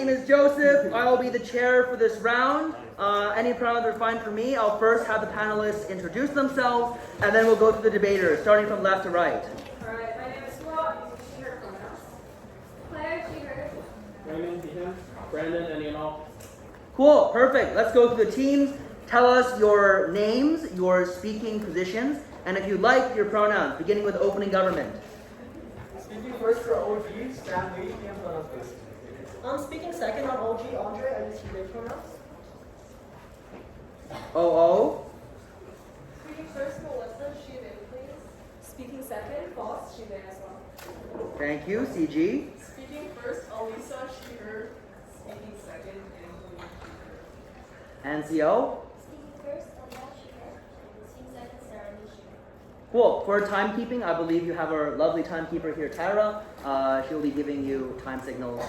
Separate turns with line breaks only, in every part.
name is Joseph. I will be the chair for this round. Any pronouns are fine for me. I'll first have the panelists introduce themselves, and then we'll go through the debaters, starting from left to right.
All right, my name is Flo. I'm using she, her pronouns. Claire, she, her.
Raymond, he, him. Brandon, any and all.
Cool, perfect. Let's go through the teams. Tell us your names, your speaking positions, and if you like, your pronouns, beginning with opening government.
Speaking first for OG, Stan Lee, PM pronouns please.
I'm speaking second on OG, Andre, I use they pronouns.
OO.
Speaking first, Melissa, she, they, please. Speaking second, Boss, she, they as well.
Thank you. CG.
Speaking first, Alisa, she, her. Speaking second, Angelina, she, her.
NCO.
Speaking first, Aliyah Sheher, speaking second, Sarah Lee Sheher.
Cool. For timekeeping, I believe you have our lovely timekeeper here, Tyra. She'll be giving you time signals,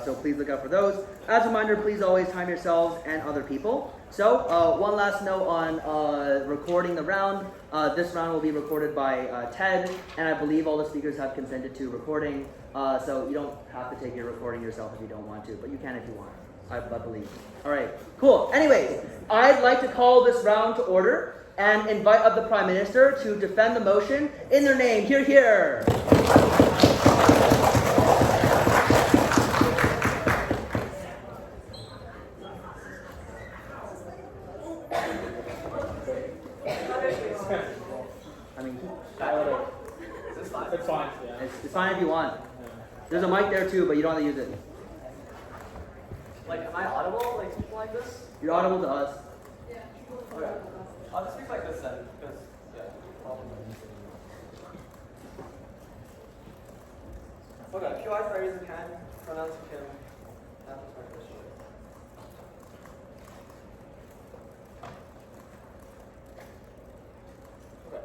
so please look out for those. As a reminder, please always time yourselves and other people. So, one last note on recording the round. This round will be recorded by Ted, and I believe all the speakers have consented to recording, so you don't have to take your recording yourself if you don't want to, but you can if you want. I believe. All right, cool. Anyways, I'd like to call this round to order and invite up the Prime Minister to defend the motion in their name. Hear, hear. I mean,
Is this fine?
It's fine. Yeah.
it's fine if you want. There's a mic there too, but you don't have to use it.
Like, am I audible, like, speaking like this?
You're audible to us.
Okay. I'll just speak like this then, because, yeah, probably. Okay, QI for raising hand, pronouns you can. That was my first choice. Okay.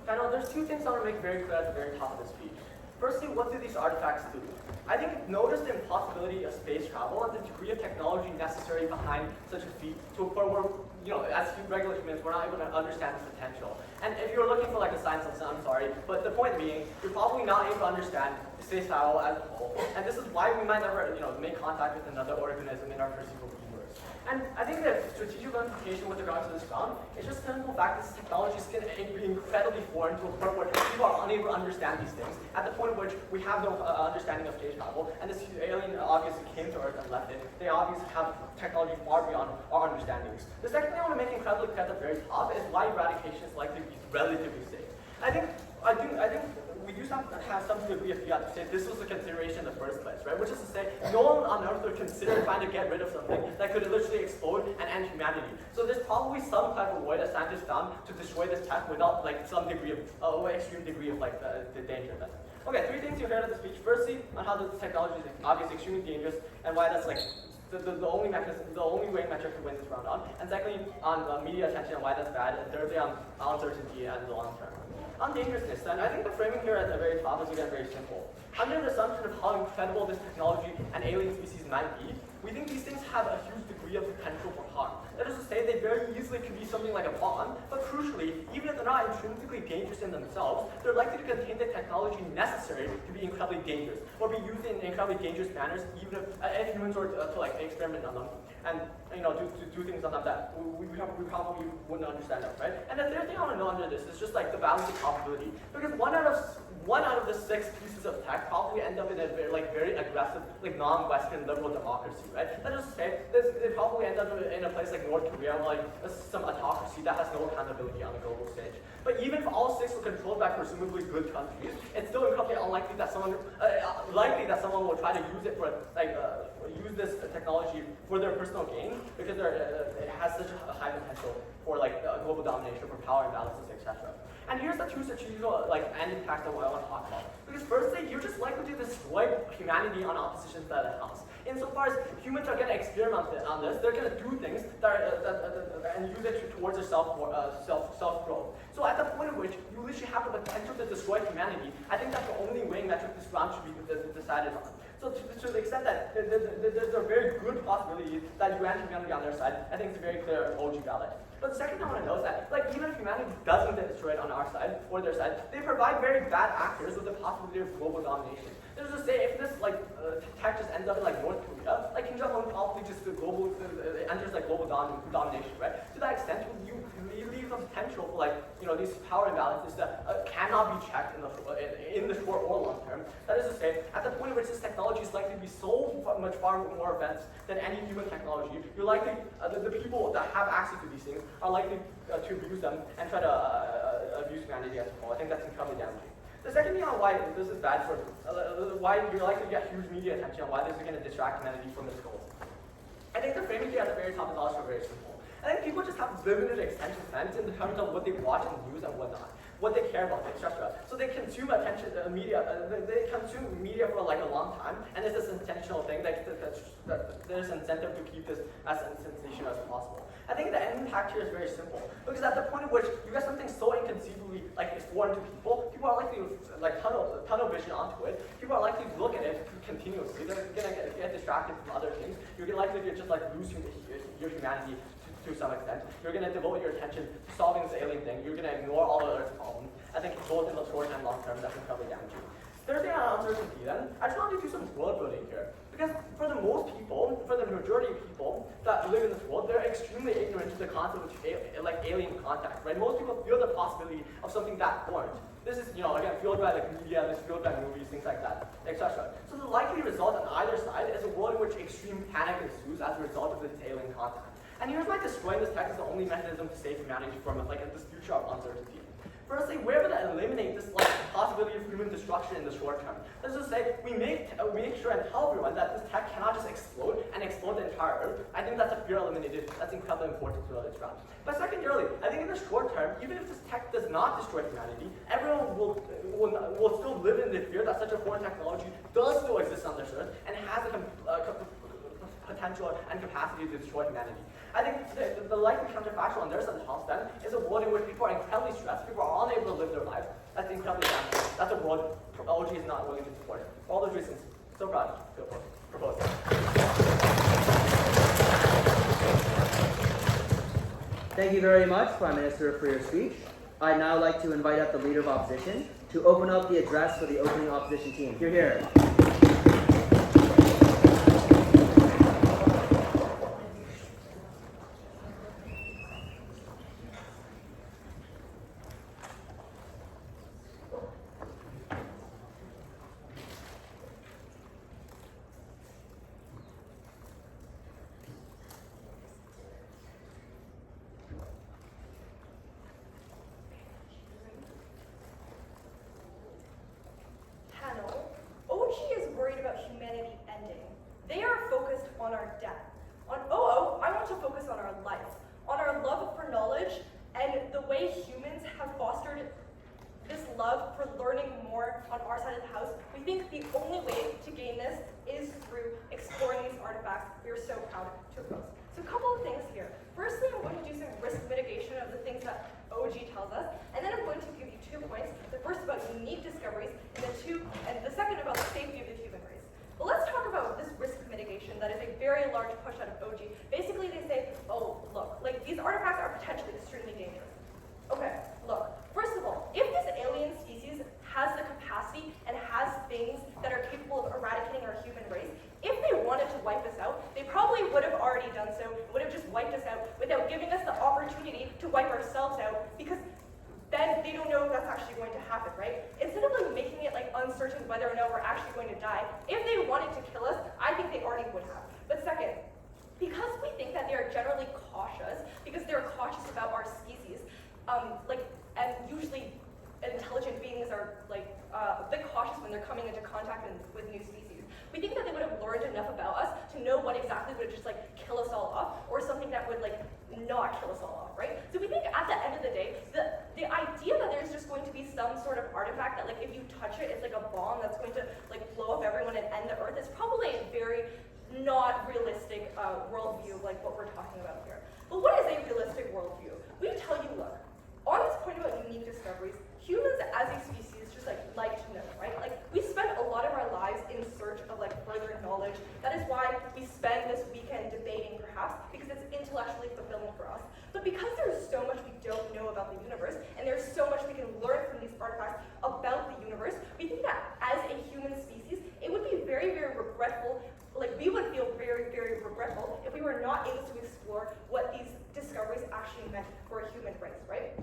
I know there's two things I want to make very clear at the very top of the speech. Firstly, what do these artifacts do? I think notice the impossibility of space travel and the degree of technology necessary behind such a feat to a point where, you know, as regular humans, we're not able to understand its potential. And if you're looking for like a science lesson, I'm sorry, but the point being, you're probably not able to understand space travel as a whole. And this is why we might never, you know, make contact with another organism in our perceivable universe. And I think the strategic implication with regard to this round is just the simple fact that this technology is going to be incredibly foreign to a point where people are unable to understand these things, at the point at which we have no understanding of space travel, and this alien obviously came to Earth and left it. They obviously have technology far beyond our understandings. The second thing I want to make incredibly clear at the very top is why eradication is likely to be relatively safe. I think we do have some degree of fiat to say this was a consideration in the first place, right? Which is to say, no one on Earth would consider trying to get rid of something that could literally explode and end humanity. So there's probably some type of way that scientists found to destroy this tech without like some degree of, extreme degree of like the danger of it. Okay, three things you heard of the speech. Firstly, on how the technology is obviously extremely dangerous and why that's like the only mechanism, the only way metric to win this round on. And secondly, on media attention and why that's bad. And thirdly, on uncertainty and the long term. On dangerousness, then, I think the framing here at the very top is again very simple. Under the assumption of how incredible this technology and alien species might be, we think these things have a huge degree of potential for harm. That is to say, they very easily could be something like a bomb, but crucially, even if they're not intrinsically dangerous in themselves, they're likely to contain the technology necessary to be incredibly dangerous, or be used in incredibly dangerous manners, even if humans were to like experiment on them, and you know, do things on them that we probably wouldn't understand them, right? And the third thing I want to know under this is just like the balance of probability, because one out of the 6 pieces of tech probably end up in a very aggressive, like non-Western liberal democracy, right? That is to say, they probably end up in a place like North Korea, or like some autocracy that has no accountability on the global stage. But even if all 6 were controlled by presumably good countries, it's still incredibly unlikely that someone will try to use it for use this technology for their personal gain, because it has such a high potential for like global domination, for power imbalances, etc. And here's the two strategical end impacts that I want to talk about. Because firstly, you're just likely to destroy humanity on opposition side of the house. Insofar as humans are going to experiment on this, they're going to do things and use it towards their self-growth. So at the point at which you literally have the potential to destroy humanity, I think that's the only weighing metric this round should be decided on. So to the extent that there's a very good possibility that you and humanity on their side, I think it's a very clear OG ballot. But the second thing I want to know is that, like, even if humanity doesn't get destroyed on our side or their side, they provide very bad actors with the possibility of global domination. There's just say if this tech just ends up in like North Korea, like Kim Jong-un probably just enters like global domination, right? To that extent, you leave the potential for like these power imbalances that cannot be checked in the short or long term. That is to say, at the point at which this technology is likely to be so much far more advanced than any human technology, you're likely the people that have access to these things are likely to abuse them and try to abuse humanity as a whole. I think that's incredibly damaging. The second thing on why this is bad for why you're likely to get huge media attention and why this is going to distract humanity from its goals. I think the framing here at the very top is also very simple. I think people just have limited attention spans in terms of what they watch in the news and whatnot, what they care about, etc. So they consume media. They consume media for like a long time, and it's this intentional thing that there's incentive to keep this as sensational as possible. I think the impact here is very simple because at the point at which you get something so inconceivably like it's foreign to people are likely to like tunnel vision onto it. People are likely to look at it continuously. They're gonna get distracted from other things. You're likely to just like lose your humanity to some extent. You're going to devote your attention to solving this alien thing. You're going to ignore all the Earth's problems. I think both in the short and long term, that's incredibly damaging. Third thing on uncertainty then, I just want to do some world building here. Because for the most people, for the majority of people that live in this world, they're extremely ignorant to the concept of like alien contact, right? Most people feel the possibility of something that foreign. This is, again, fueled by like media, this is fueled by movies, things like that, etc. So the likely result on either side is a world in which extreme panic ensues as a result of this alien contact. And here's why destroying this tech is the only mechanism to save humanity from like this future of uncertainty. Firstly, we're able to eliminate this like possibility of human destruction in the short term. Let's just say we make sure and tell everyone that this tech cannot just explode and explode the entire Earth. I think that's a fear eliminated. That's incredibly important to know this ground. But secondarily, I think in the short term, even if this tech does not destroy humanity, everyone will still live in the fear that such a foreign technology does still exist on this Earth and has a potential and capacity to destroy humanity. I think the likely counterfactual on their side of the house then is a world in which people are incredibly stressed, people are unable to live their lives. That's incredibly damaging. That's a world OG is not willing to support. For all those reasons, so proud to propose.
Thank you very much, Prime Minister, for your speech. I'd now like to invite up the Leader of Opposition to open up the address for the opening opposition team. Hear, hear.
worldview like what we're talking about here. But what is a realistic worldview? We tell you, look, on this point about unique discoveries, humans as a species just like to know, right? Like we spend a lot of our lives in search of like further knowledge. That is why we spend this weekend debating perhaps, because it's intellectually fulfilling for us. But because there's so much we don't know about the universe, and there's so much we can learn from these artifacts about the universe, we think that as a human species, it would be very, very regretful, like we would feel very, very regretful if we were not able to explore what these discoveries actually meant for a human race, right?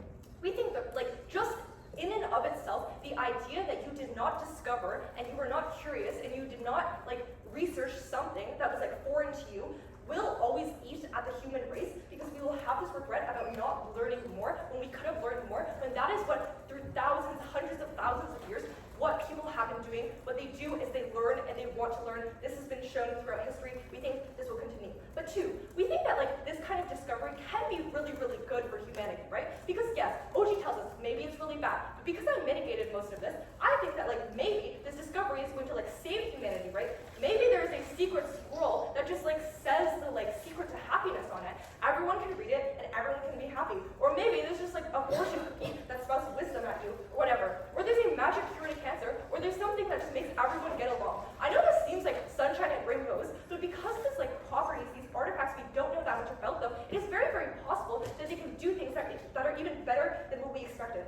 We think that, like, just in and of itself, the idea that you did not discover and you were not curious and you did not, like, research something that was, like, foreign to you will always eat at the human race, because we will have this regret about not learning more when we could have learned more, when that is what, through thousands, hundreds of thousands of years, what people have been doing. What they do is they learn and they want to learn. This has been shown throughout history. We think this will continue. But two, we think that, like, this kind of discovery can be really, really good for humanity, right? Because yes, OG tells us maybe it's really bad. But because I mitigated most of this, I think that, like, maybe this discovery is going to, like, save humanity, right? Maybe there is a secret scroll that just, like, says the, like, secret to happiness on it. Everyone can read it and everyone can be happy. Or maybe there's just, like, a fortune cookie that spouts wisdom at you, or whatever. Or there's a magic cure to cancer, or there's something that just makes everyone get along. I know this seems like sunshine and rainbows, but because of this, like, properties, these artifacts, we don't know that much about them, it is very, very possible that they can do things that are even better than what we expected.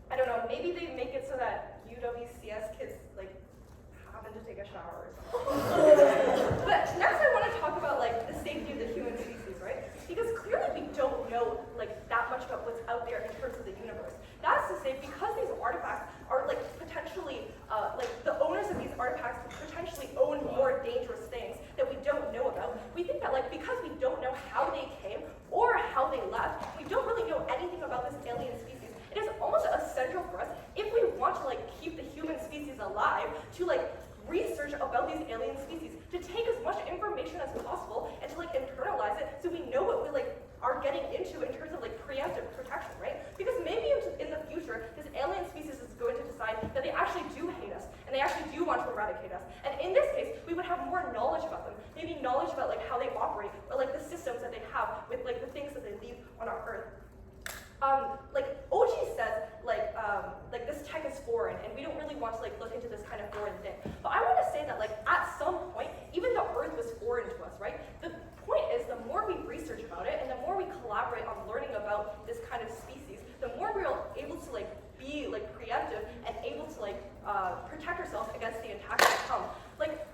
I don't know, maybe they make it so that UWCS kids, like, happen to take a shower or something. But next I want to talk about, like, the safety of the human species, right? Because clearly we don't know, like, that much about what's out there in terms of the universe. That's to say, because these artifacts are, like, potentially, like, the owners of these artifacts potentially own more dangerous things that we don't know about, we think that, like, because we don't know how they came or how they left, we don't really know anything about this alien species. It is almost essential for us, if we want to, like, keep the human species alive, to, like, research about these alien species, to take as much information as possible and to, like, internalize it so we know what we, like, are getting into in terms of, like, preemptive protection, right? Because maybe in the future, this alien species is going to decide that they actually do hate us and they actually do want to eradicate us. And in this case, we would have more knowledge about them, maybe knowledge about, like, how they operate, or, like, the systems that they have with, like, the things that they leave on our Earth. Like, OG says, like, this tech is foreign, and we don't really want to, like, look into this kind of foreign thing. But I want to say that, like, at some point, even the Earth was foreign to us, right? The point is, the more we research about it, and the more we collaborate on learning about this kind of species, the more we're able to, like, be, like, preemptive and able to, like, protect ourselves against the attacks that come. Like,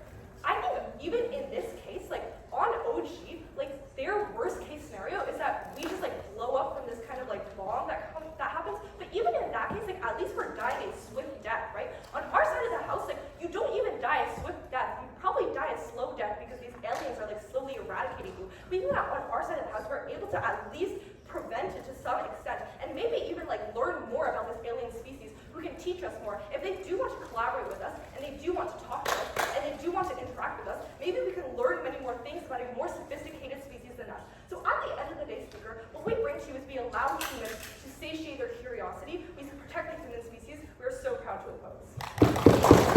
I think even in this case, like, on OG, like, their worst case scenario is that we just, like, blow up from this kind of, like, bomb that happens. But even in that case, like, at least we're dying a swift death, right? On our side of the house, like, you don't even die a swift death. You probably die a slow death because these aliens are, like, slowly eradicating you. But even on our side of the house, we're able to at least prevent it to some extent, and maybe even, like, learn more about this alien species who can teach us more. If they do want to collaborate with us, and they do want to talk to us, and they do want to interact with us, maybe we can learn many more things about a more sophisticated species than us. So at the end of the day, speaker, what we bring to you is we allow humans to satiate their curiosity, we protect the human species, we are so proud to oppose.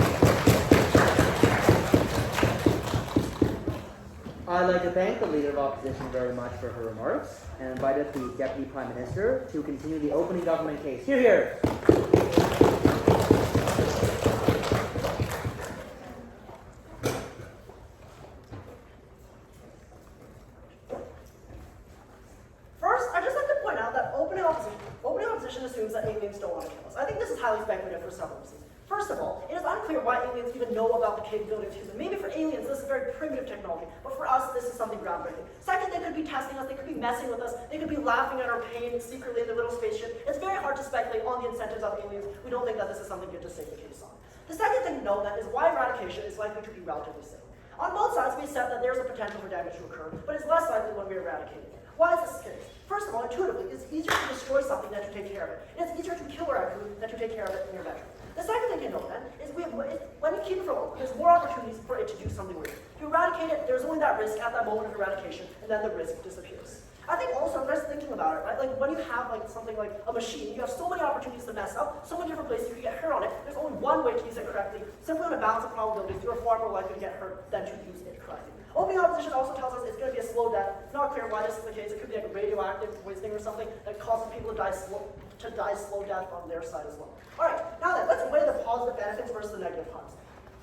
I'd like to thank the Leader of Opposition very much for her remarks, and invited the Deputy Prime Minister to continue the opening government case. Hear, hear.
First, I'd just like to point out that opening opposition assumes that aliens don't want to kill us. I think this is highly speculative for several reasons. First of all, it is unclear why aliens even know about the capability of humans. Maybe for aliens, this is very primitive technology, but for us, this is something groundbreaking. Second, they could be testing us, they could be messing with us, they could be laughing at our pain secretly in their little spaceship. It's very hard to speculate on the incentives of aliens. We don't think that this is something good to stake the case on. The second thing to note then is why eradication is likely to be relatively safe. On both sides, we accept that there's a potential for damage to occur, but it's less likely when we eradicate it. Why is this the case? First of all, intuitively, it's easier to destroy something than to take care of it. And it's easier to kill a raccoon than to take care of it in your bedroom. The second thing to note then is when we keep it for longer, there's more opportunities for it to do something weird. To eradicate it, there's only that risk at that moment of eradication, and then the risk disappears. I think also, I'm just thinking about it, right? Like when you have like something like a machine, you have so many opportunities to mess up, so many different places you can get hurt on it. There's only one way to use it correctly. Simply on a balance of probabilities, you are far more likely to get hurt than to use it correctly. Opening opposition also tells us it's going to be a slow death. It's not clear why this is the case. It could be like radioactive poisoning or something that causes people to die slow death on their side as well. All right, now then, let's weigh the positive benefits versus the negative harms.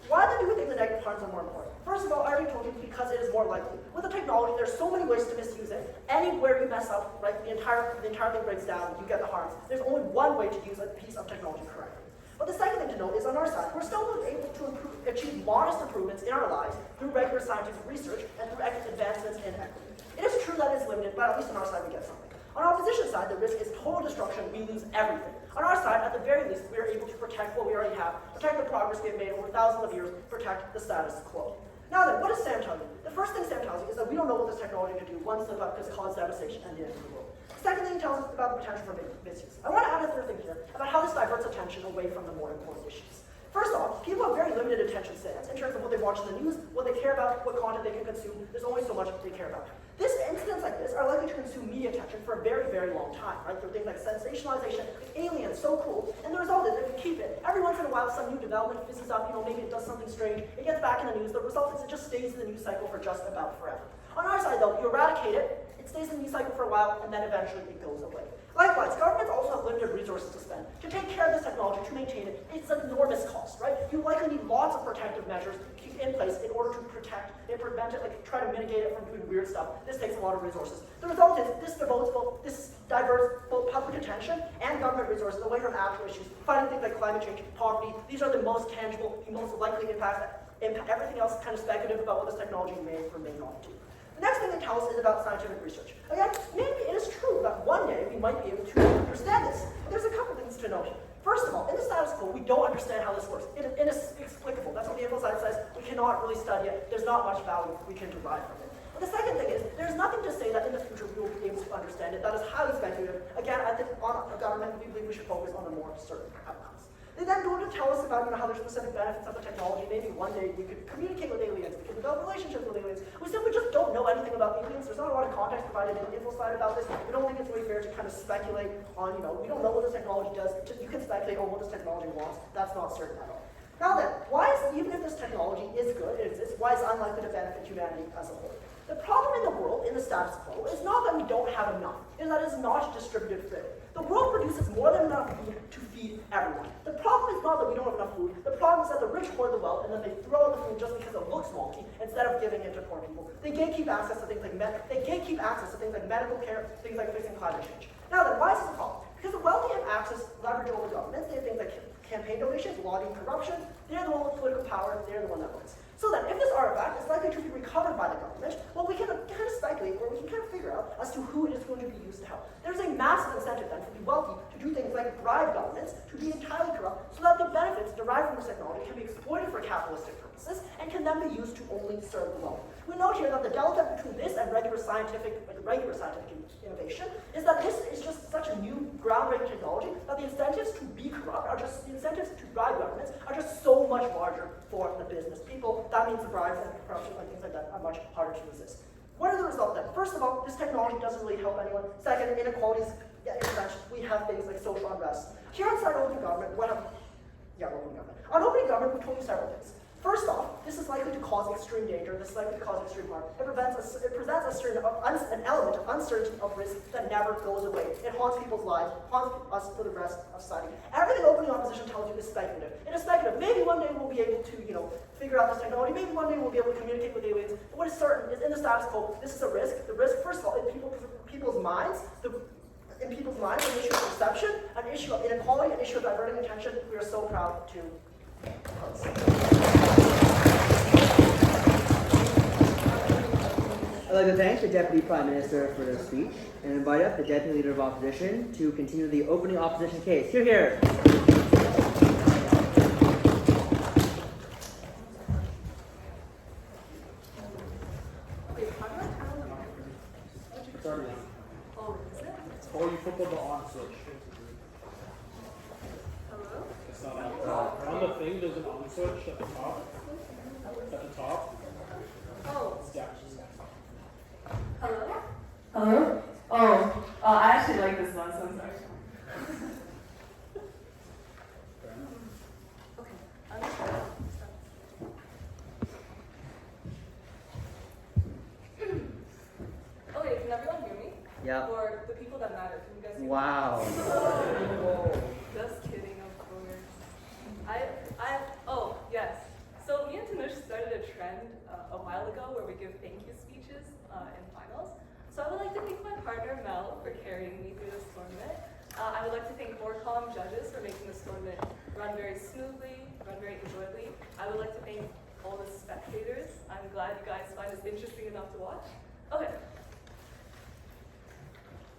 Why then do we think the negative harms are more important? First of all, I already told you because it is more likely. With the technology, there's so many ways to misuse it. Anywhere you mess up, right, the entire thing breaks down, you get the harms. There's only one way to use a piece of technology correctly. But the second thing to note is on our side, we're still able to achieve modest improvements in our lives through regular scientific research and through advancements in equity. It is true that it's limited, but at least on our side we get something. On our opposition side, the risk is total destruction. We lose everything. On our side, at the very least, we are able to protect what we already have, protect the progress we have made over thousands of years, protect the status quo. Now then, what does Sam tell you? The first thing Sam tells you is that we don't know what this technology can do once the bug has caused devastation and the end of the world. The second thing he tells us about the potential for misuse. I want to add a third thing here about how this diverts attention away from the more important issues. First off, people have very limited attention spans in terms of what they watch in the news, what they care about, what content they can consume. There's only so much they care about. Incidents like this are likely to consume media attention for a very, very long time, right? Through things like sensationalization, like aliens, so cool. And the result is if you keep it, every once in a while some new development fizzes up, maybe it does something strange, it gets back in the news. The result is it just stays in the news cycle for just about forever. On our side though, you eradicate it, it stays in the news cycle for a while, and then eventually it goes away. Likewise, governments also have limited resources to spend. To take care of this technology, to maintain it, it's an enormous cost, right? You likely need lots of protective measures in place in order to protect and prevent it, like try to mitigate it from doing weird stuff. This takes a lot of resources. The result is this diverts both public attention and government resources away from actual issues, fighting things like climate change, poverty. These are the most tangible, the most likely impacts. Everything else is kind of speculative about what this technology may or may not do. The next thing they tell us is about scientific research. Again, maybe it is true that one day we might be able to understand this. But there's a couple things to note. First of all, in the status quo, we don't understand how this works. It is inexplicable. That's what the Infoslide says. We cannot really study it. There's not much value we can derive from it. But the second thing is, there's nothing to say that in the future we will be able to understand it. That is highly speculative. Again, I think on a government, we believe we should focus on the more certain outcomes. They then go on to tell us about how there's specific benefits of the technology. Maybe one day we could communicate with aliens, we could develop relationships with aliens. We simply just don't know anything about aliens. There's not a lot of context provided in the Infoslide about this. We don't think it's really fair to kind of speculate on, we don't know what this technology does. You can speculate on what this technology wants. That's not certain at all. Now then, even if this technology is good, it exists, why is it unlikely to benefit humanity as a whole? The problem in the world, in the status quo, is not that we don't have enough, it's that it's not distributed fairly. The world produces more than enough food to feed everyone. The problem is not that we don't have enough food, the problem is that the rich hoard the wealth and then they throw out the food just because it looks wonky instead of giving it to poor people. They gatekeep access to things like medical care, things like fixing climate change. Now then, why is this a problem? Because the wealthy have access, leverage over governments, they have things like campaign donations, lobbying, corruption. They're the one with political power, they're the one that wins. So then, if this artifact is likely to be recovered by the government, well, we can kind of speculate, or we can kind of figure out as to who it is going to be used to help. There's a massive incentive then for the wealthy to do things like bribe governments, to be entirely corrupt, so that the benefits derived from this technology can be exploited for capitalistic purposes, and can then be used to only serve the wealthy. We note here that the delta between this and regular scientific innovation is that this is just such a new groundbreaking technology that the incentives to be corrupt the incentives to bribe governments are just so much larger for the business people. That means the bribes and corruption and things like that are much harder to resist. What are the results then? First of all, this technology doesn't really help anyone. Second, inequalities, intervention. We have things like social unrest. Here on site open government, On opening government, we told you several things. First off, this is likely to cause extreme danger. This is likely to cause extreme harm. It presents an element of uncertainty of risk that never goes away. It haunts people's lives, haunts us for the rest of society. Everything opening opposition tells you is speculative. It is speculative. Maybe one day we'll be able to, figure out this technology. Maybe one day we'll be able to communicate with aliens. But what is certain is in the status quo, this is a risk. The risk, first of all, in people's minds, an issue of perception, an issue of inequality, an issue of diverting attention. We are so proud to host.
I'd like to thank the Deputy Prime Minister for their speech and invite up the Deputy Leader of Opposition to continue the opening opposition case. Hear, hear.
Or you flip the on switch.
Hello?
It's not on the thing, there's an on switch at the top. At the top.
Oh.
Yeah.
Hello?
Hello? Oh, I actually like this one, so I'm sorry.
Okay. I'm just gonna Okay, can everyone hear me?
Yeah.
Or the people that matter, can you guys hear me?
Wow.
Just kidding, of course. Oh, yes. So me and Tanush started a trend I would like to thank Orcom judges for making this tournament run very smoothly, run very enjoyably. I would like to thank all the spectators. I'm glad you guys find this interesting enough to watch. Okay.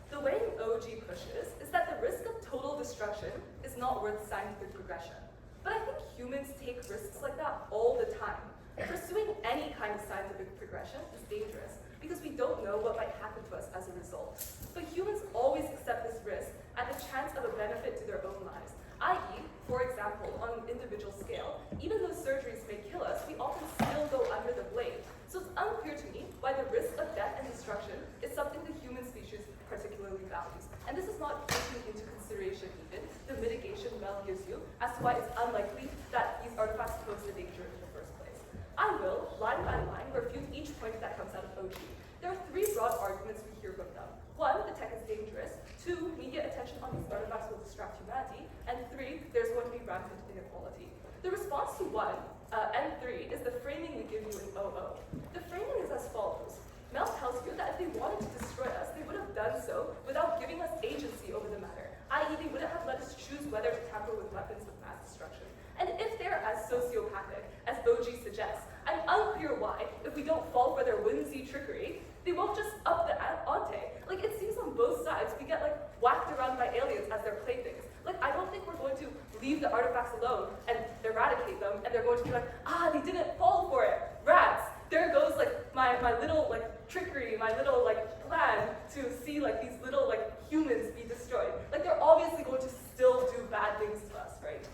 The way OG pushes is that the risk of total destruction is not worth scientific progression. But I think humans take risks like that all the time. Pursuing any kind of scientific progression is dangerous because we don't know what might happen to us as a result. But humans always accept this risk at the chance of a benefit to their own lives. I.e., for example, on an individual scale, even though surgeries may kill us, we often still go under the blade. So it's unclear to me why the risk of death and destruction is something the human species particularly values. And this is not taking into consideration even the mitigation LLiu as to why it's unlikely that these artifacts pose a danger in the first place. I will, line by line, refute each point that comes out of OG. There are three broad arguments we hear from them. One, the tech is dangerous. Two, media attention on these artifacts will distract humanity. And three, there's going to be rampant inequality. The response to one and three is the framing we give you in OO. The framing is as follows. Mel tells you that if they wanted to destroy us, they would have done so without giving us agency over the matter, i.e. they wouldn't have let us choose whether to tamper with weapons of mass destruction. And if they're as sociopathic as OG suggests, I'm unclear why, if we don't fall for their whimsy trickery, they won't just up the ante. Like, it seems on both sides we get, like, whacked around by aliens as their playthings. Like, I don't think we're going to leave the artifacts alone and eradicate them, and they're going to be like, they didn't fall for it. Rats. There goes, like, my little, like, trickery, my little, like, plan to see, like, these little, like, humans be destroyed. Like, they're obviously going to still do bad things to us, right?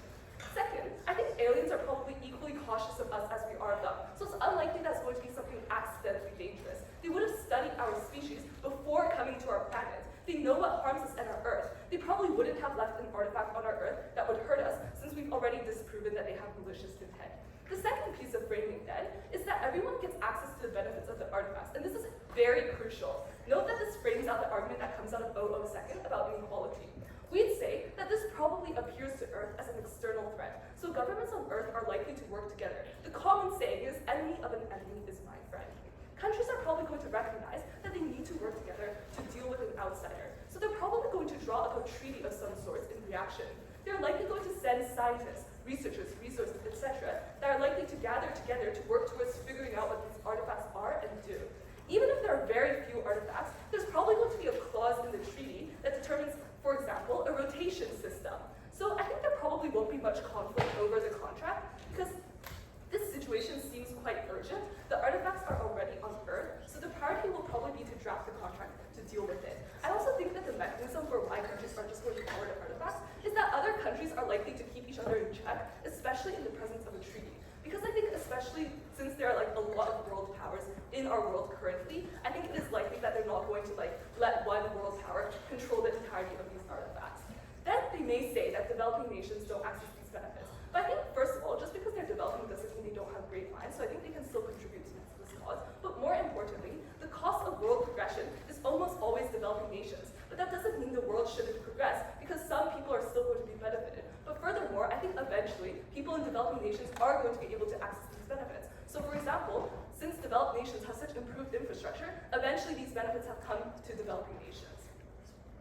Second, I think aliens are probably equally cautious of us as we are of them. So it's unlikely that's going to be something accidentally dangerous. They would have studied our species before coming to our planet. They know what harms us and our Earth. They probably wouldn't have left an artifact on our Earth that would hurt us, since we've already disproven that they have malicious intent. The second piece of framing, then, is that everyone gets access to the benefits of the artifacts, and this is very crucial. Note that this frames out the argument that comes out of OO second about inequality. We'd say that this probably appears to Earth as an external threat, so governments on Earth are likely to work together. The common saying is, enemy of an enemy is my friend. Countries are probably going to recognize that they need to work together to deal with an outsider, so they're probably going to draw up a treaty of some sort in reaction. They're likely going to send scientists, researchers, resources, etc., that are likely to gather together to work towards figuring out what these artifacts are and do. Even if there are very few artifacts, there's probably going to be a clause in the treaty that determines, for example, a rotation system. So I think there probably won't be much conflict over the contract because this situation seems quite urgent. The artifacts are already on Earth, so the priority will probably be to draft the contract to deal with it. I also think that the mechanism for why countries are just going to forward artifacts is that other countries are likely to keep each other in check, especially in the presence of a treaty. Because I think especially since there are like a lot of world powers in our world currently, I think it is likely that they're not going to like let one world power control the entirety of these artifacts. Then they may say that developing nations don't access these benefits. But I think, first of all, just because they're developing doesn't mean they don't have great minds, so I think they can still contribute to this cause. But more importantly, the cost of world progression is almost always developing nations. But that doesn't mean the world shouldn't progress, because some people are still going to be benefited. But furthermore, I think eventually, people in developing nations are going to be able to access these benefits. So for example, since developed nations have such improved infrastructure, eventually these benefits have come to developing nations.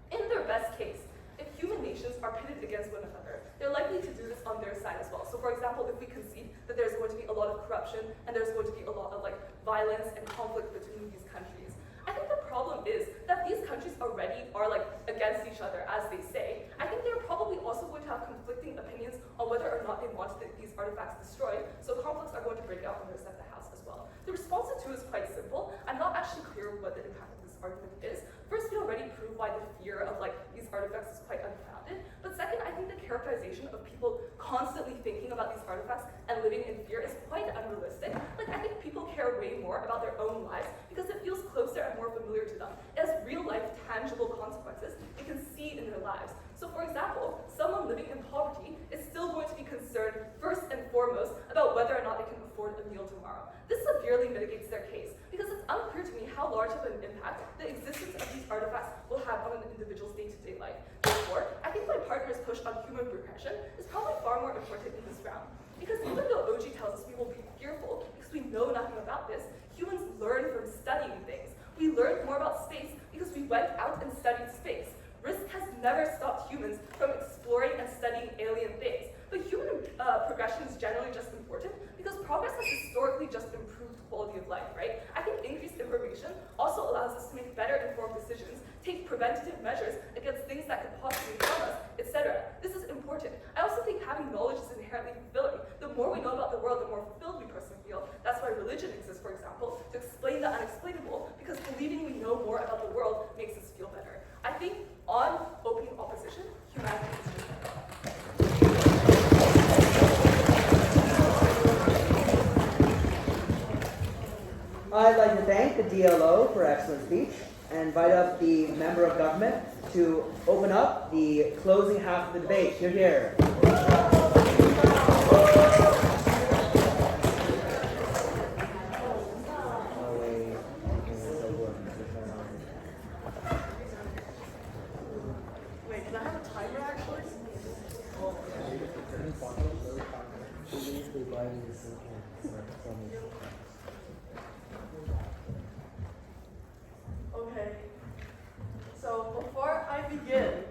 In their best case, if human nations are pitted against one another, they're likely to do this on their side as well. So for example, if we concede that there's going to be a lot of corruption and there's going to be a lot of like violence and conflict between these countries, I think the problem is that these countries already are like against each other, as they say. I think they're probably also going to have conflicting opinions on whether or not they want these artifacts destroyed, so conflicts are going to break out on their side of the house as well. The response to two is quite simple. I'm not actually clear what the impact of this argument is. First, we already proved why the fear of like these artifacts is quite unfounded. But second, I think the characterization of people constantly thinking about these artifacts and living in fear is quite unrealistic. Like, I think people care way more about their own lives because it feels closer and more familiar to them. It has real life, tangible consequences they can see in their lives. So for example, someone living in poverty is still going to be concerned first and foremost about whether or not they can afford a meal tomorrow. This severely mitigates their case because it's unclear to me how large of an impact the existence of these artifacts will have on an individual's day-to-day life. Therefore, I think my partner's push on human progression is probably far more important in this round. Because even though OG tells us we will be fearful because we know nothing about this, humans learn from studying things. We learned more about space because we went out and studied space. Risk has never stopped humans from exploring and studying alien things. But human progression is generally just important because progress has historically just improved quality of life, right? I think increased information also allows us to make better informed decisions, take preventative measures against things that could possibly harm us, etc. This is important. I also think having knowledge is inherently fulfilling. The more we know about the world, the more fulfilled we personally feel. That's why religion exists, for example, to explain the unexplainable, because believing we know more about the world makes us feel better. I think on opening opposition, humanity is just better.
I'd like to thank the DLO for excellent speech and invite up the member of government to open up the closing half of the debate. Hear, hear.
Wait, can I have a timer actually? Okay. So before I begin,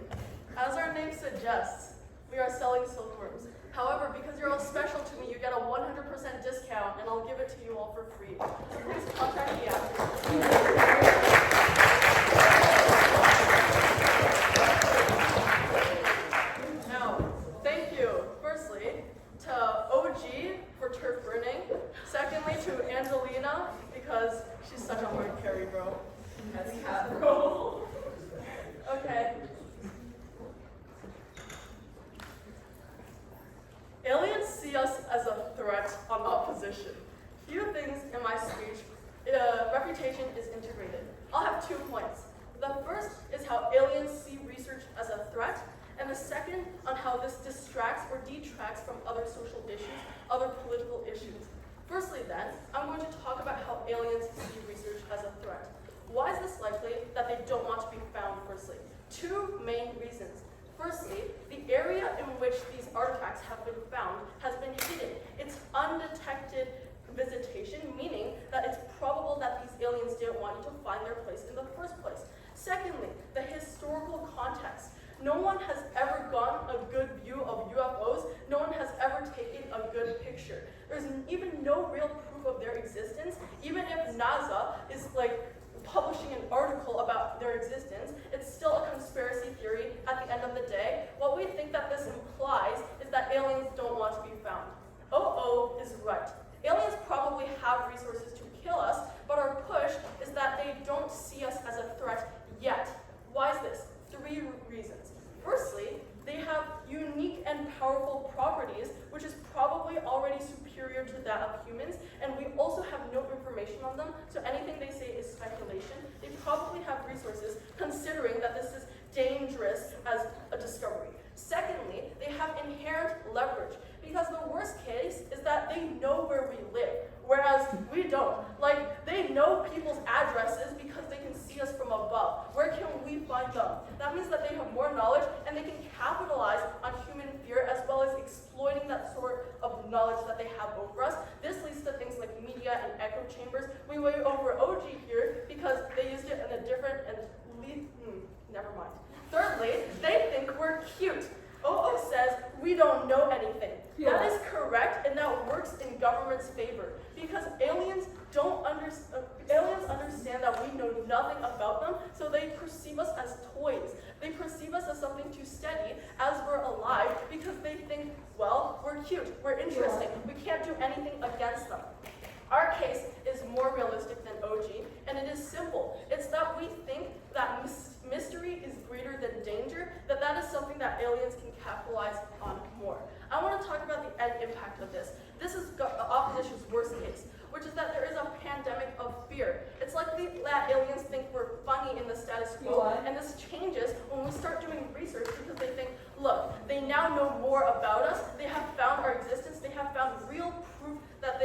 as our name suggests, we are selling silkworms. However, because you're all special to me, you get a 100% discount, and I'll give it to you all for free. So please contact me after. Now, thank you, firstly, to OG for turf burning. Secondly, to Angelina, because she's such a hard carry, bro. That's cat, bro. Okay. Aliens see us as a threat on opposition. Few things in my speech. Reputation is integrated. I'll have 2 points. The first is how aliens see research as a threat, and the second on how this distracts or detracts from other social issues, other political issues. Firstly then, I'm going to talk about how aliens see research as a threat. Why is this likely that they don't want to be found, firstly? 2 main reasons. Firstly, the area in which these artifacts have been found has been hidden. It's undetected visitation, meaning that it's probable that these aliens didn't want you to find their place in the first place. Secondly, the historical context. No one has ever gotten a good view of UFOs. No one has ever taken a good picture. There's even no real proof of their existence. Even if NASA is publishing an article about their existence, it's still a conspiracy theory at the end of the day. What we think that this implies is that aliens don't want to be found. OO is right. Aliens probably have resources to kill us, but our push is that they don't see us as a threat yet. Why is this? 3 reasons. Firstly, they have unique and powerful properties, which is probably already superior to that of humans, and we also have no information on them, so anything they say is speculation. They probably have resources, considering that this is dangerous as a discovery. Secondly, they have inherent leverage, because the worst case is that they know where we live, whereas we don't. They know people's addresses because they can see us from above. Where can we find them? That means that they have more knowledge, and they can capitalize on human fear as well as exploiting that sort of knowledge that they have over us. This leads to things like media and echo chambers. We went over OG here because they used it in a different and never mind. Thirdly, they think we're cute. OO says we don't know anything. Yeah. That is correct, and that works in government's favor because aliens understand that we know nothing about them, so they perceive us as toys. They perceive us as something to study as we're alive because they think, well, we're cute, we're interesting, we can't do anything against them. Our case is more realistic than OG, and it is simple. It's that we think that mystery is greater than danger, that is something that aliens can capitalize on more. I want to talk about the end impact of this. This is opposition's worst case, which is that there is a pandemic of fear. It's likely that aliens think we're funny in the status quo, and this changes when we start doing research because they think, look, they now know more about us, they have found our existence, they have found real proof that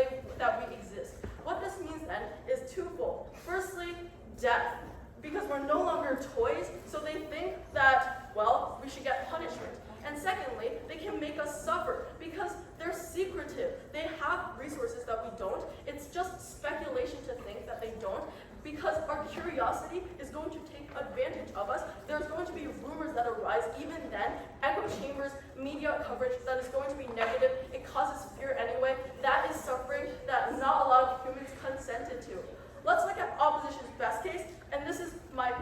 we exist. What this means then is twofold. Firstly, death. Because we're no longer toys, so they think that, well, we should get punishment. And secondly, they can make us suffer because they're secretive. They have resources that we don't. It's just speculation to think that they don't because
because our curiosity is going to take advantage of us. There's going to be rumors that arise even then, echo chambers, media coverage that is going to be negative. It causes fear anyway. That is suffering that not a lot of humans consented to. Let's look at opposition's best case, and this is my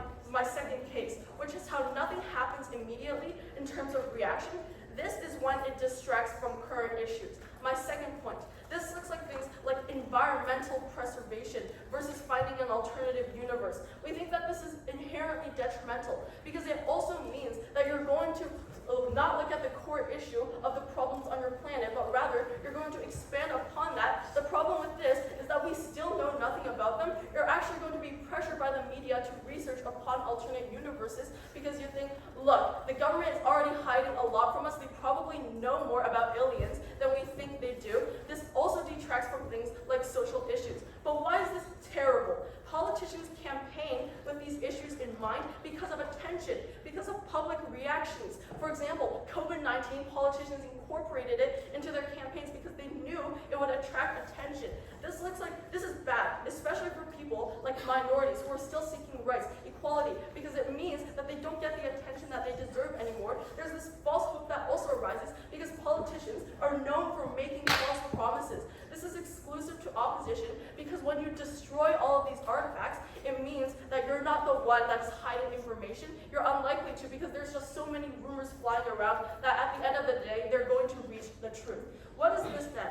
second case, which is how nothing happens immediately in terms of reaction. This is when it distracts from current issues. My second point, this looks like things like environmental preservation versus finding an alternative universe. We think that this is inherently detrimental because it also means that you're going to not look at the core issue of the problems on your planet, but rather you're going to expand upon that. The problem with this is that we still know nothing about them. You're actually going to be pressured by the media to research upon alternate universes because you think, look, the government is already hiding a lot from us. They probably know more about aliens than we think they do. This also detracts from things like social issues. But why is this terrible? Politicians campaign with these issues in mind because of attention, because of public reactions. For example, COVID-19, politicians incorporated it into their campaigns because they knew it would attract attention. This is bad, especially for people like minorities who are still seeking rights, equality, because it means that they don't get the attention that they deserve anymore. There's this false hope that also arises because politicians are known for making false promises. This is exclusive to opposition because when you destroy all of these artifacts, it means that you're not the one that's hiding information. You're unlikely to because there's just so many rumors flying around that at the end of the day, they're going to reach the truth. What is this then?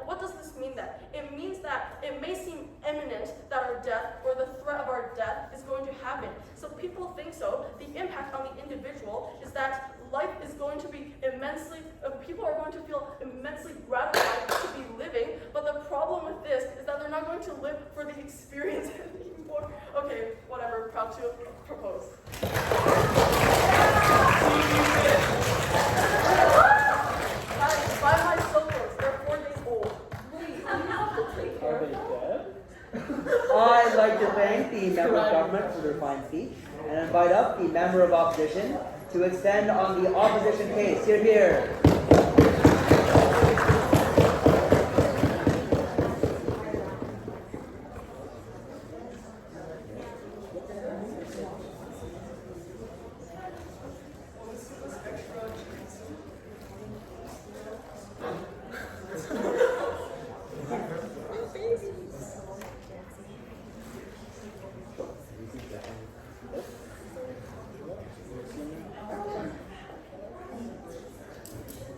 What does this mean then? It means that it may seem imminent that our death or the threat of our death is going to happen. So people think so. The impact on the individual is that life is going to be people are going to feel immensely gratified to be living, but the problem with this is that they're not going to live for the experience anymore. Okay, whatever, proud to propose. Buy my silkworms, they're 4 days old.
Are they dead?
I'd like to thank the member of government for their fine speech and invite up the member of opposition to extend on the opposition case. Hear, hear.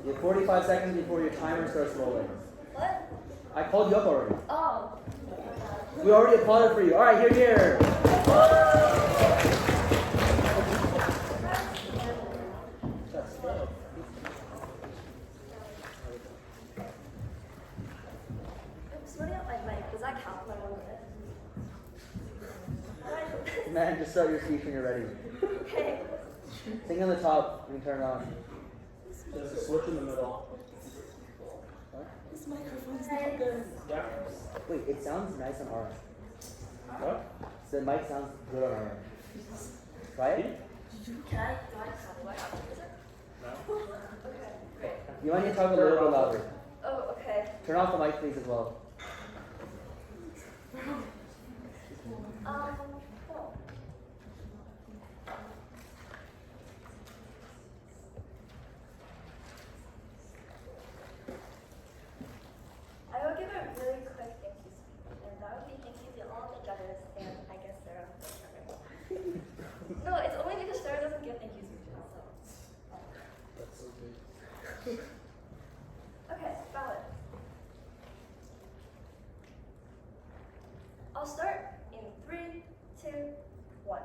You have 45 seconds before your timer starts rolling.
What?
I called you up already.
Oh.
We already applauded for you. All right, hear, hear.
I'm sweating out my mic. Does that count when I move it?
Man, just start your speech when you're ready.
Okay.
Thing on the top, you can turn it on.
There's a switch in the middle.
This microphone's not good.
Yeah.
Wait, it sounds nice on our end.
What?
So the mic sounds good on our end. Right?
Can I? Do I have to? Is it?
No.
Okay. Great.
You might need to talk a little bit louder.
Oh, okay.
Turn off the mic, please, as well.
Oh. I will give a really quick thank you speech, and that would be thank you to all the judges and I guess Sarah. No, it's only because Sarah doesn't give thank you speeches, so.
That's so big.
Okay, ballot. I'll start in 3, 2, 1.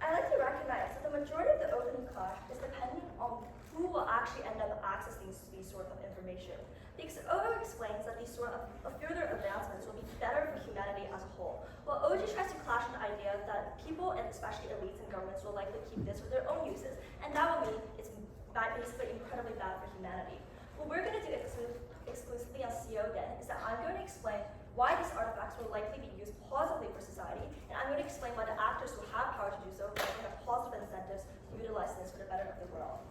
I like to recognize that the majority of the opening clash is dependent on who will actually end up accessing these sort of information. Because Odo explains that these sort of further advancements will be better for humanity as a whole, while OG tries to clash on the idea that people, and especially elites and governments, will likely keep this for their own uses, and that will mean it's basically incredibly bad for humanity. What we're going to do exclusively on CO then is that I'm going to explain why these artifacts will likely be used positively for society, and I'm going to explain why the actors who have power to do so will have positive incentives to utilize this for the betterment of the world.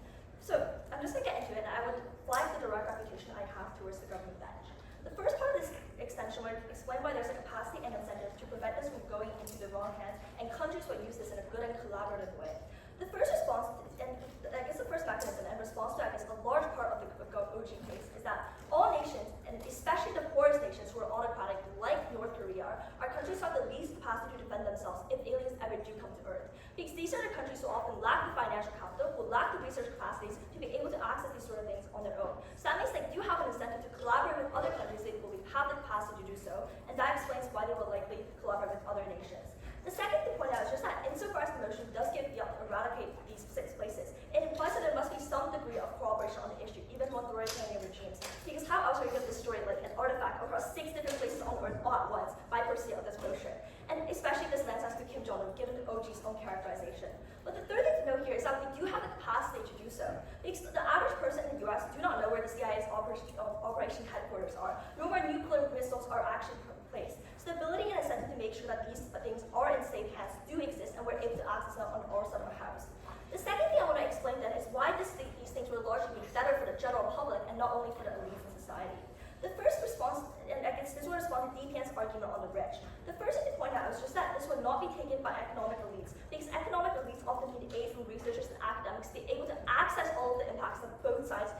So, I'm just going to get into it, and I would flag the direct reputation I have towards the government bench. The first part of this extension where it explained why there's a capacity and incentive to prevent this from going into the wrong hands, and countries will use this in a good and collaborative way. The first response, and I guess the first mechanism and response to, I guess, a large part of the OG case is that all nations, and especially the poorest nations who are autocratic, like North Korea, are countries who have the least capacity to defend themselves if aliens ever do come to Earth. Because these are the countries who often lack the financial capital, who lack the research capacities to be able to access these sort of things on their own. So that means they do have an incentive to collaborate with other countries they believe have the capacity to do so, and that explains why they will likely collaborate with other nations. The second thing to point out is just that insofar as the motion does give the eradicate these 6 places, it implies that there must be some degree of cooperation on the issue, even with authoritarian regimes. Because how else are you going to destroy like an artifact across 6 different places on Earth all at once by pursuit of this motion? And especially this lends us to Kim Jong-un, given the OG's own characterization. But the third thing to note here is that we do have the capacity to do so. Because the average person in the US do not know where the CIA's operation headquarters are, nor where nuclear missiles are actually placed. So the ability and incentive to make sure that these things are in safe hands do exist, and we're able to access them on our side of our house. The second thing I want to explain then is why these things were largely better for the general public and not only for the elites in society. The first response, and I guess this will respond to DPN's argument on the rich. The first thing to point out is just that this would not be taken by economic elites, because economic elites often need aid from researchers and academics to be able to access all of the impacts that both sides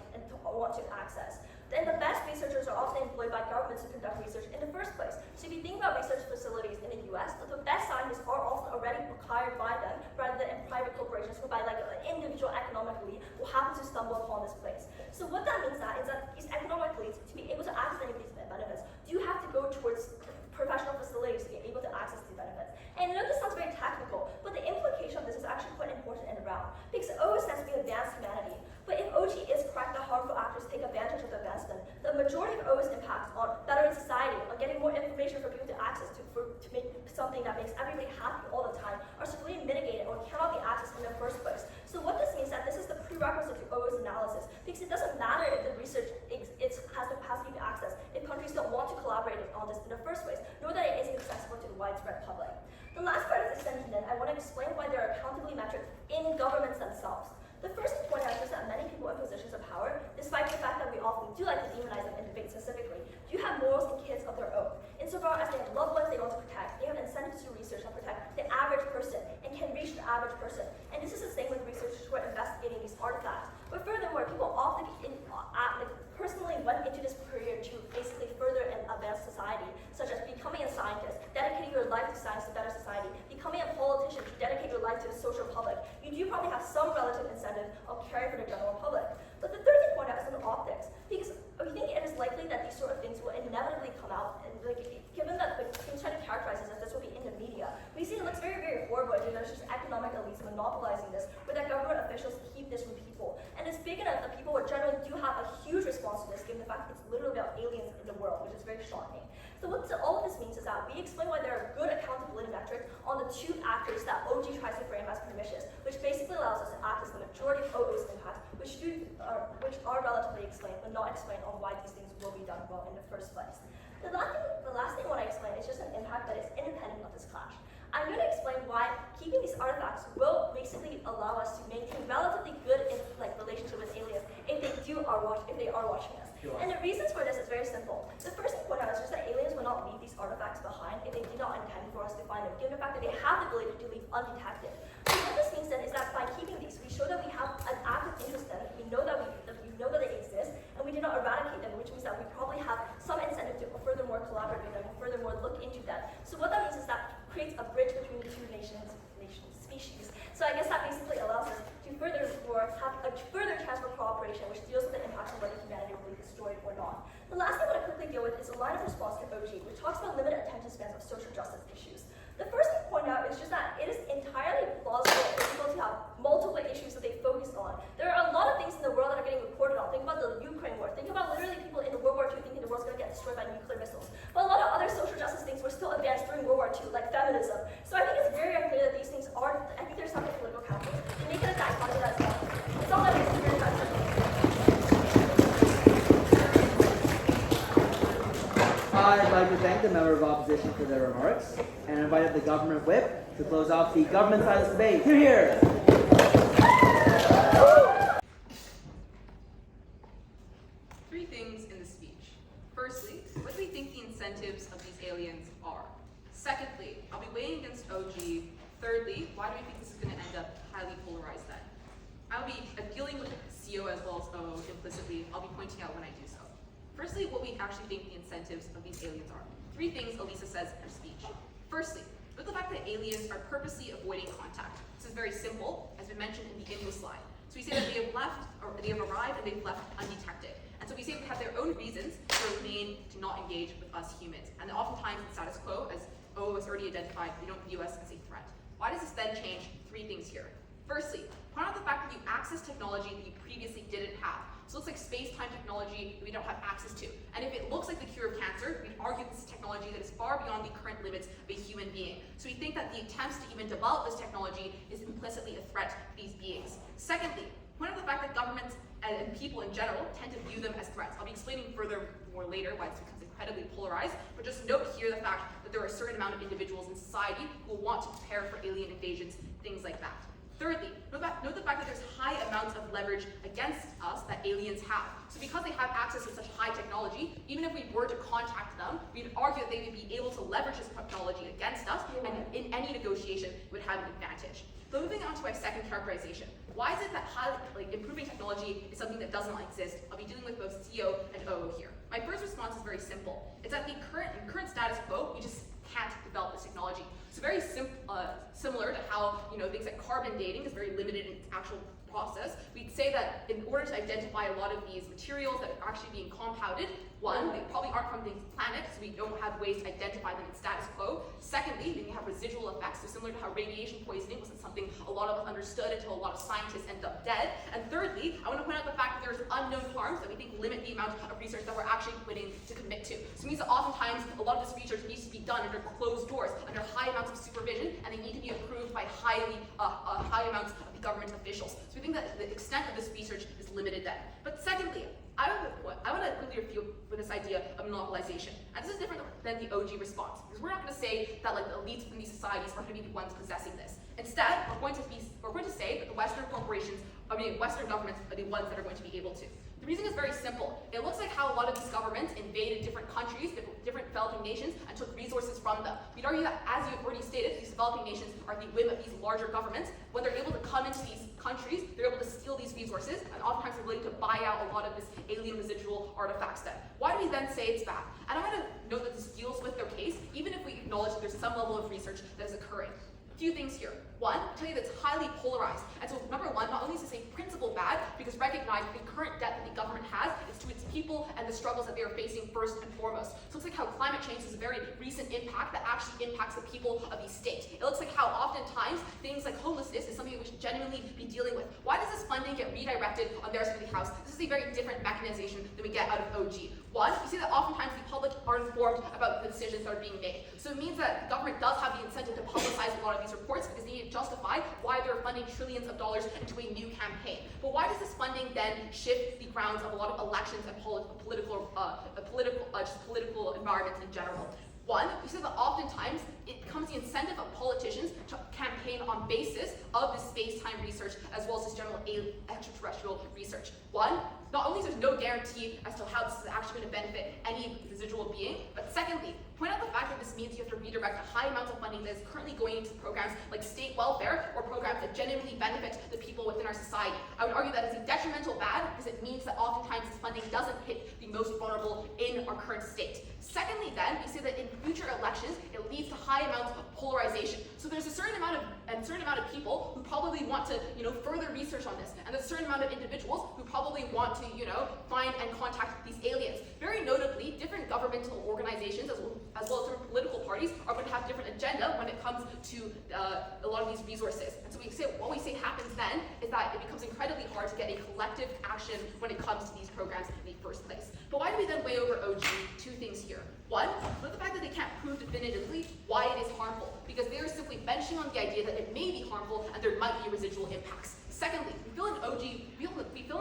want to access. Then the best researchers are often employed by governments to conduct research in the first place. So if you think about research facilities in the US, the best scientists are often already hired by them rather than in private corporations who by like an individual economic elite who happen to stumble upon this place. So what that means is that these economic elites, to be able to access any of these benefits, do have to go towards professional facilities to be able to access these benefits. And I know this sounds very technical, but the implication of this is actually quite important in the round. Because O says we advance humanity. But if OG is correct that harmful actors take advantage of the advancement, the majority of O's impacts on bettering society, on getting more information for people to access to make something that makes everybody happy all the time, are severely mitigated or cannot be accessed in the first place. So what this means is that this is the prerequisite to O's analysis, because it doesn't matter if the research has the capacity to access if countries don't want to collaborate on this in the first place, nor that it isn't accessible to the widespread public. The last part of this sentence then, I want to explain why there are accountability metrics in governments themselves. The first point out is that many people in positions of power, despite the fact that we often do like to demonize them in debate specifically, do have morals and kids of their own. Insofar as they have loved ones they want to protect, they have incentives to research and protect the average person and can reach the average person. And this is the same with researchers who are investigating these artifacts. But furthermore, people often personally went into this career to basically further and advance society, such as becoming a scientist, dedicating your life to science to better society, becoming a politician to dedicate your life to the social public. You do probably have some relative incentive of caring for the general public. But the third thing to point out is on optics, because I think it is likely that these sort of things will inevitably come out, and like, given that the things trying to characterize this as this will be in the media, we see it looks very, very horrible. There's just economic elites monopolizing this, where that government officials keep this from people. And it's big enough that people generally do have a huge response to this, given the fact that it's literally about aliens in the world, which is very shocking. So what all of this means is that we explain why there are good accountability metrics on the 2 actors that OG tries to frame as pernicious, which basically allows us to access the majority of OO's impacts, which are relatively explained, but not explained on why these things will be done well in the first place. The last thing I want to explain is just an impact that is independent of this clash. I'm going to explain why keeping these artifacts will basically allow us to maintain relatively good relationship with aliens if they are watching us. And the reasons for this is very simple. The first thing to point out is just that aliens will not leave these artifacts behind if they do not intend for us to find them, given the fact that they have the ability to leave undetected. So what this means then is that by keeping these, we show that we have an active interest in them. We know that they exist, and we did not eradicate them, which means that we probably have some incentive to furthermore collaborate with them, and furthermore look into them. So what that means is that creates a bridge between the 2 species. So I guess that basically allows us to furthermore have a further chance for cooperation, which deals with the impacts of whether humanity will be destroyed or not. The last thing I want to quickly deal with is a line of response to OG, which talks about limited attention spans of social justice issues. The first thing to point out is just that it is entirely plausible for people to have multiple issues that they focus on. There are a lot of things in the world that are getting reported on. Think about the Ukraine war. Think about literally people in the World War II thinking the world's going to get destroyed by nuclear missiles. But a lot of other social justice things were still advanced during World War II, like feminism. So I think it's very unclear that these things are, I think there's something political capital. And make it a dichotomy that's not. It's all that it's very dichotomy.
I'd like to thank the member of opposition for their remarks and invited the government whip to close off the government silence debate. Hear, hear.
Three things in the speech. Firstly, what do we think the incentive CO as well as O implicitly, I'll be pointing out when I do so. Firstly, what we actually think the incentives of these aliens are. 3 things Elisa says in her speech. Firstly, with the fact that aliens are purposely avoiding contact. This is very simple, as we mentioned in the Infoslide. So we say that they have left, or they have arrived and they've left undetected. And so we say they have their own reasons to remain to not engage with us humans. And oftentimes in status quo, as O has already identified, they don't view us as a threat. Why does this then change? 3 things here. Firstly, point out the fact that you access technology that you previously didn't have. So it's like space-time technology that we don't have access to. And if it looks like the cure of cancer, we'd argue this is technology that is far beyond the current limits of a human being. So we think that the attempts to even develop this technology is implicitly a threat to these beings. Secondly, point out the fact that governments and people in general tend to view them as threats. I'll be explaining more later why this becomes incredibly polarized, but just note here the fact that there are a certain amount of individuals in society who will want to prepare for alien invasions, things like that. Thirdly, note the fact that there's high amounts of leverage against us that aliens have. So because they have access to such high technology, even if we were to contact them, we'd argue that they would be able to leverage this technology against us, and in any negotiation would have an advantage. But moving on to my second characterization. Why is it that improving technology is something that does not exist? I'll be dealing with both CO and OO here. My first response is very simple. It's that in current status quo, we just can't develop this technology. So very similar to how things like carbon dating is very limited in its actual process. We'd say that in order to identify a lot of these materials that are actually being compounded, one, they probably aren't from the planet, so we don't have ways to identify them in status quo. Secondly, then you have residual effects, so similar to how radiation poisoning wasn't something a lot of us understood until a lot of scientists ended up dead. And thirdly, I want to point out the fact that there's unknown harms that we think limit the amount of research that we're actually willing to commit to. So it means that oftentimes a lot of this research needs to be done under closed doors, under high amounts of supervision, and they need to be approved by high amounts of the government officials. So we think that the extent of this research is limited then. But secondly, I want to quickly refute with this idea of monopolization. And this is different than the OG response, because we're not going to say that the elites within these societies are going to be the ones possessing this. Instead, we're going to say that the Western Western governments are the ones that are going to be able to. The reason is very simple. It looks like how a lot of these governments invaded different countries, different developing nations, and took resources from them. We'd argue that, as you've already stated, these developing nations are the whim of these larger governments. When they're able to come into these countries, they're able to steal these resources, and oftentimes they're willing to buy out a lot of this alien residual artifacts then. Why do we then say it's bad? And I want to note that this deals with their case, even if we acknowledge that there's some level of research that is occurring. A few things here. One, I'll tell you that it's highly polarized. And so number one, not only is this a principle bad, because recognize the current debt that the government has is to its people and the struggles that they are facing first and foremost. So it looks like how climate change is a very recent impact that actually impacts the people of the state. It looks like how oftentimes things like homelessness is something that we should genuinely be dealing with. Why does this funding get redirected on their side of the house? This is a very different mechanization than we get out of OG. One, you see that oftentimes the public are informed about the decisions that are being made. So it means that the government does have the incentive to publicize a lot of these reports because they need to justify why they're funding trillions of dollars into a new campaign. But why does this funding then shift the grounds of a lot of elections and political environments in general? One, we see that oftentimes it becomes the incentive of politicians to campaign on basis of this space-time research as well as this general extraterrestrial research. One, not only is there no guarantee as to how this is actually going to benefit any residual being, but secondly, point out the fact that this means you have to redirect high amounts of funding that is currently going into programs like state welfare or programs that genuinely benefit the people within our society. I would argue that is a detrimental bad because it means that oftentimes this funding doesn't hit the most vulnerable in our current state. Secondly, then, we see that in future elections, it leads to high amounts of polarization. So there's a certain amount of people who probably want to, further research on this, and there's a certain amount of individuals who probably want to, find and contact these aliens. Very notably, different governmental organizations, as well as different political parties, are going to have different agenda when it comes to a lot of these resources. And so what we say happens then is that it becomes incredibly hard to get a collective action when it comes to these programs in the first place. But why do we then weigh over OG? 2 things here. One, with the fact that they can't prove definitively why it is harmful, because they are simply benching on the idea that it may be harmful and there might be residual impacts. Secondly, we fill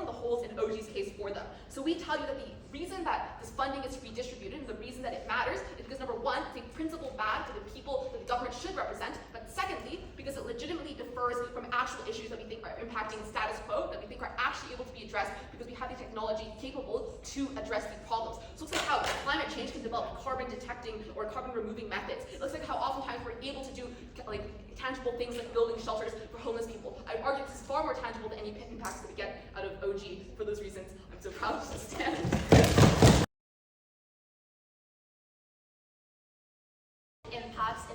in the holes in OG's case for them. So we tell you that the reason that this funding is redistributed and the reason that it matters is because number one, it's a principle bad for the people that the government should represent, but secondly, because it legitimately differs from actual issues that we think are impacting status quo, that we think are actually able to be addressed because we have the technology capable to address these problems. So it looks like how climate change can develop carbon detecting or carbon removing methods. It looks like how oftentimes we're able to do tangible things like building shelters for homeless people. I would argue this is far more tangible than any impacts that we get out of OG.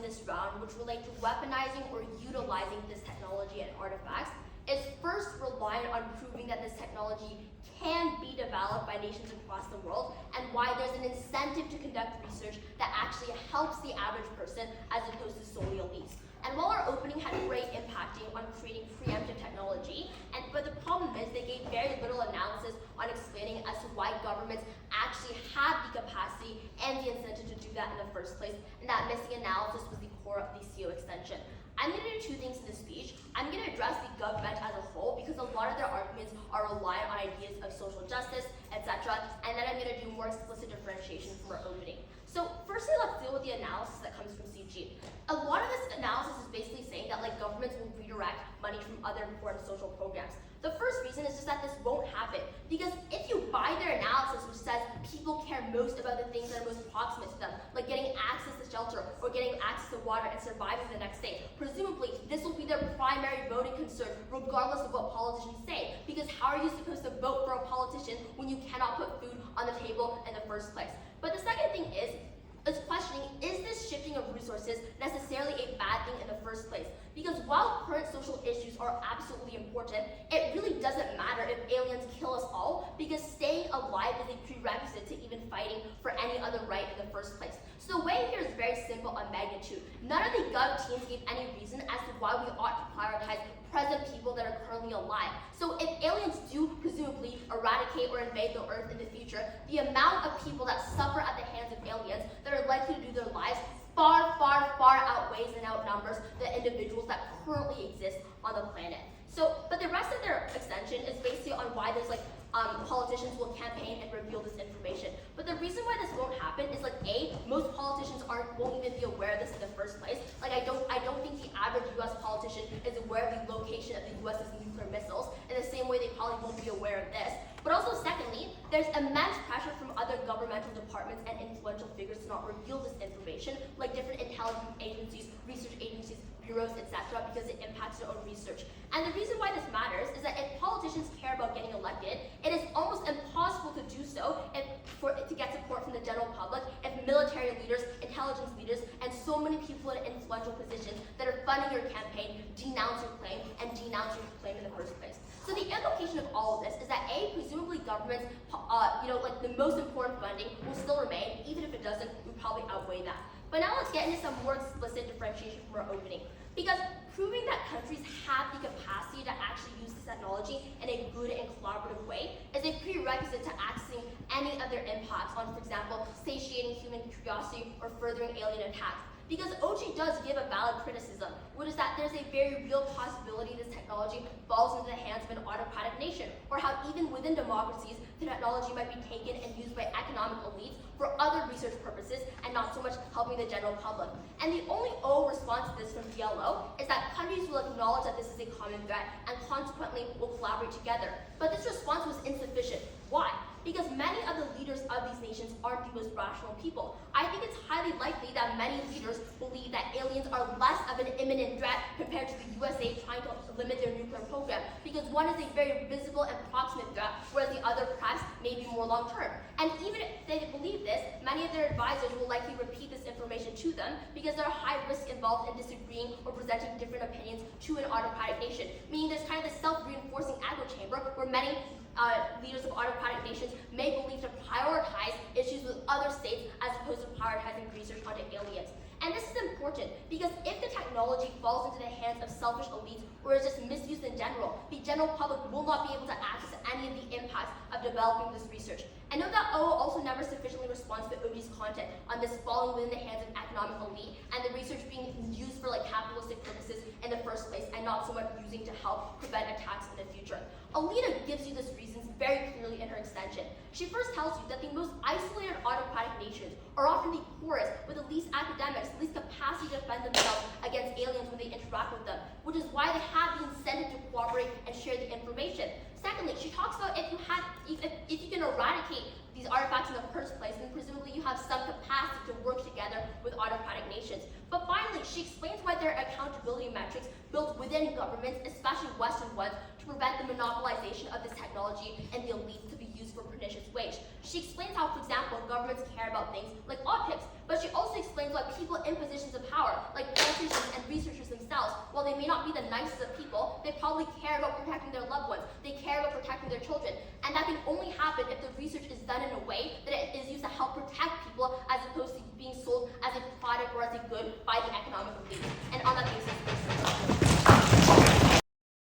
this round, which relate to weaponizing or utilizing this technology and artifacts, is first reliant on proving that this technology can be developed by nations across the world, and why there's an incentive to conduct research that actually helps the average person as opposed to solely elites. And while our opening had great impacting on creating preemptive technology, but the problem is they gave very little analysis on explaining as to why governments actually have the capacity and the incentive to do that in the first place, and that missing analysis was the core of the CO extension. I'm going to do two things in this speech. I'm going to address the government as a whole because a lot of their arguments are reliant on ideas of social justice, etc. And then I'm going to do more explicit differentiation from our opening. So firstly, let's deal with the analysis that comes from CG. A lot of this analysis is basically saying that governments will redirect money from other important social programs. The first reason is just that this won't happen, because if you buy their analysis, which says people care most about the things that are most proximate to them, like getting access to shelter or getting access to water and surviving the next day, presumably this will be their primary voting concern regardless of what politicians say, because how are you supposed to vote for a politician when you cannot put food on the table in the first place? But the second thing is questioning, is this shifting of resources necessarily a bad thing in the first place? Because while current social issues are absolutely important, it really doesn't matter if aliens kill us all, because staying alive is a prerequisite to even fighting for any other right in the first place. So the way here is very simple on magnitude. None of the Gov teams gave any reason as to why we ought to prioritize present people that are currently alive. So if aliens do presumably eradicate or invade the Earth in the future, the amount of people that suffer at the hands of aliens that are likely to do their lives far, far, far outweighs and outnumbers the individuals that currently exist on the planet. So, but the rest of their extension is basically on why there's politicians will campaign and reveal this information. But the reason why this won't happen is A, most politicians won't even be aware of this in the first place. I don't think the average US politician is aware of the location of the US's nuclear missiles in the same way they probably won't be aware of this. But also secondly, there's immense pressure from other governmental departments and influential figures to not reveal this information, like different intelligence agencies, research agencies, bureaus, etc., because it impacts their own research. And the reason why this matters is that if politicians care about getting elected, it is almost impossible to do so to get support from the general public if military leaders, intelligence leaders, and so many people in influential positions that are funding your campaign denounce your claim and denounce your claim in the first place. So the implication of all of this is that presumably governments, the most important funding will still remain, even if it doesn't, we probably outweigh that. But now let's get into some more explicit differentiation from our opening. Because proving that countries have the capacity to actually use this technology in a good and collaborative way is a prerequisite to accessing any of their impacts on, for example, satiating human curiosity or furthering alien attacks. Because OG does give a valid criticism, which is that there's a very real possibility this technology falls into the hands of an autocratic nation, or how even within democracies, the technology might be taken and used by economic elites for other research purposes and not so much helping the general public. And the only O response to this from PLO is that countries will acknowledge that this is a common threat and consequently will collaborate together. But this response was insufficient. Why? Because many of the leaders of these nations aren't the most rational people. I think it's highly likely that many leaders believe that aliens are less of an imminent threat compared to the USA trying to limit their nuclear program, because one is a very visible and proximate threat, whereas the other perhaps may be more long-term. And even if they believe this, many of their advisors will likely repeat this information to them because there are high risks involved in disagreeing or presenting different opinions to an autocratic nation, meaning there's kind of this self-reinforcing echo chamber where many leaders of autocratic nations may believe to prioritize issues with other states as opposed to prioritizing research onto aliens. And this is important because if the technology falls into the hands of selfish elites or is just misused in general, the general public will not be able to access any of the impacts of developing this research. And note that O also never sufficiently responds to OG's content on this falling within the hands of economic elite and the research being used for capitalistic purposes in the first place and not so much using to help prevent attacks in the future. Alita gives you this reasons very clearly in her extension. She first tells you that the most isolated autocratic nations are often the poorest with the least academics, the least capacity to defend themselves against aliens when they interact with them, which is why they have the incentive to cooperate and share the information. Secondly, she talks about if you can eradicate these artifacts in the first place, then presumably you have some capacity to work together with autocratic nations. But finally, she explains why there are accountability metrics built within governments, especially Western ones, to prevent the monopolization of this technology and the elites to be used for pernicious ways. She explains how, for example, governments care about things like optics, but she also explains why people in positions of power, like
nicest of people, they probably care about protecting their loved ones. They care about protecting their children. And that can only happen if the research is done in a way that it is used to help protect people as opposed to being sold as a product or as a good by the economic elite. And on that basis,